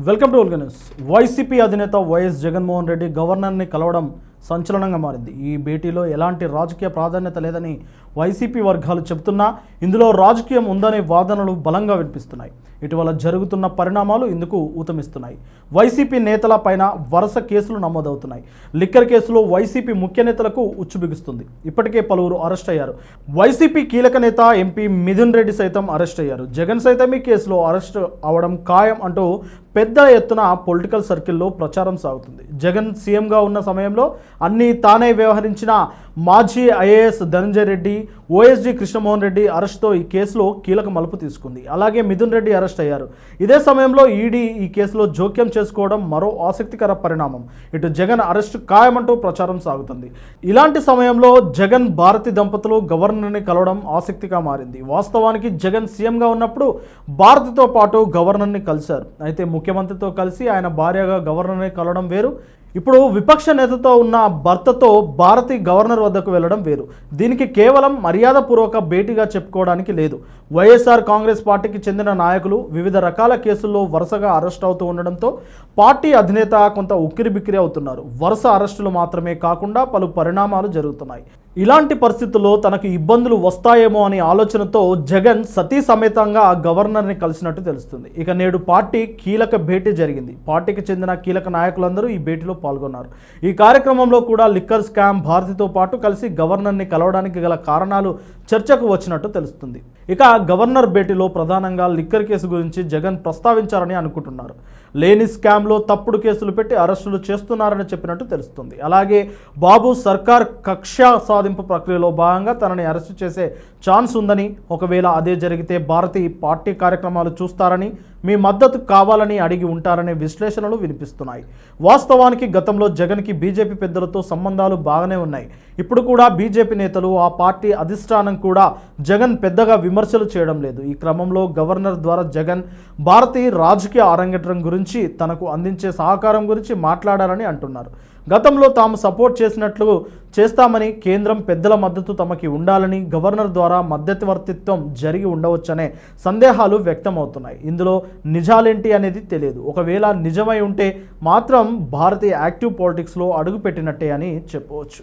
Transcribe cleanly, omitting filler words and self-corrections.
Welcome to Olga news. YCP అధినేత వైఎస్ జగన్మోహన్ రెడ్డి గవర్నర్ని కలవడం సంచలనంగా మారింది. ఈ భేటీలో ఎలాంటి రాజకీయ ప్రాధాన్యత లేదని వైసీపీ వర్గాలు చెబుతున్నా ఇందులో రాజకీయం ఉందనే వాదనలు బలంగా వినిపిస్తున్నాయి. ఇటీవల జరుగుతున్న పరిణామాలు ఇందుకు ఊతమిస్తున్నాయి. వైసీపీ నేతల పైన వరుస కేసులు నమోదవుతున్నాయి. లిక్కర్ కేసులో వైసీపీ ముఖ్య నేతలకు ఉచ్చు బిగుస్తుంది. ఇప్పటికే పలువురు అరెస్ట్ అయ్యారు. వైసీపీ కీలక నేత ఎంపీ మిథున్ రెడ్డి సైతం అరెస్ట్ అయ్యారు. జగన్ సైతం ఈ కేసులో అరెస్ట్ అవడం ఖాయం అంటూ పెద్ద ఎత్తున పొలిటికల్ సర్కిల్లో ప్రచారం సాగుతుంది. జగన్ సీఎంగా ఉన్న సమయంలో అన్నీ తానే వ్యవహరించిన మాజీ ఐఏఎస్ ధనంజయ రెడ్డి, ఓఎస్డీ కృష్ణమోహన్ రెడ్డి అరెస్టుతో ఈ కేసులో కీలక మలుపు తీసుకుంది. అలాగే మిథున్ రెడ్డి అరెస్ట్ అయ్యారు. ఇదే సమయంలో ఈడీ ఈ కేసులో జోక్యం చేసుకోవడం మరో ఆసక్తికర పరిణామం. ఇటు జగన్ అరెస్టు ఖాయమంటూ ప్రచారం సాగుతుంది. ఇలాంటి సమయంలో జగన్ భారతి దంపతులు గవర్నర్ని కలవడం ఆసక్తిగా మారింది. వాస్తవానికి జగన్ సీఎంగా ఉన్నప్పుడు భారతితో పాటు గవర్నర్ని కలిశారు. అయితే ముఖ్యమంత్రితో కలిసి ఆయన భార్యగా గవర్నర్ని కలవడం వేరు. ఇప్పుడు విపక్ష నేతతో ఉన్న భర్తతో భారతి గవర్నర్ వద్దకు వెళ్ళడం వేరు. దీనికి కేవలం మర్యాదపూర్వక భేటీగా చెప్పుకోవడానికి లేదు. వైఎస్ఆర్ కాంగ్రెస్ పార్టీకి చెందిన నాయకులు వివిధ రకాల కేసుల్లో వరుసగా అరెస్ట్ అవుతూ ఉండడంతో పార్టీ అధినేత కొంత ఉక్కిరిబిక్కిరి అవుతున్నారు. వరుస అరెస్టులు మాత్రమే కాకుండా పలు పరిణామాలు జరుగుతున్నాయి. ఇలాంటి పరిస్థితుల్లో తనకు ఇబ్బందులు వస్తాయేమో అనే ఆలోచనతో జగన్ సతీ సమేతంగా గవర్నర్ని కలిసినట్టు తెలుస్తుంది. ఇక నేడు పార్టీ కీలక భేటీ జరిగింది. పార్టీకి చెందిన కీలక నాయకులందరూ ఈ భేటీలో పాల్గొన్నారు. ఈ కార్యక్రమంలో కూడా లిక్కర్ స్కామ్ భారతితో పాటు కలిసి గవర్నర్ని కలవడానికి గల కారణాలు చర్చకు వచ్చినట్టు తెలుస్తుంది. ఇక గవర్నర్ భేటీలో ప్రధానంగా లిక్కర్ కేసు గురించి జగన్ ప్రస్తావించారని అనుకుంటున్నారు. లేని స్కామ్లో తప్పుడు కేసులు పెట్టి అరెస్టులు చేస్తున్నారని చెప్పినట్టు తెలుస్తుంది. అలాగే బాబు సర్కార్ కక్ష సాధింపు ప్రక్రియలో భాగంగా తనని అరెస్టు చేసే ఛాన్స్ ఉందని, ఒకవేళ అదే జరిగితే భారతి పార్టీ కార్యక్రమాలు చూస్తారని, మీ మద్దతు కావాలని అడిగి ఉంటారనే విశ్లేషణలు వినిపిస్తున్నాయి. వాస్తవానికి గతంలో జగన్కి బీజేపీ పెద్దలతో సంబంధాలు బాగానే ఉన్నాయి. ఇప్పుడు కూడా బీజేపీ నేతలు, ఆ పార్టీ అధిష్టానం కూడా జగన్ పెద్దగా విమర్శలు చేయడం లేదు. ఈ క్రమంలో గవర్నర్ ద్వారా జగన్ భారతి రాజకీయ అరంగేట్రం గురించి, తనకు అందించే సహకారం గురించి మాట్లాడారని అంటున్నారు. గతంలో తాము సపోర్ట్ చేసినట్లు చేస్తామని, కేంద్రం పెద్దల మద్దతు తమకి ఉండాలని, గవర్నర్ ద్వారా మధ్యవర్తిత్వం జరిగి ఉండవచ్చనే సందేహాలు వ్యక్తమవుతున్నాయి. ఇందులో నిజాలేంటి అనేది తెలియదు. ఒకవేళ నిజమై ఉంటే మాత్రం భారతీయ యాక్టివ్ పాలిటిక్స్లో అడుగుపెట్టినట్టే అని చెప్పవచ్చు.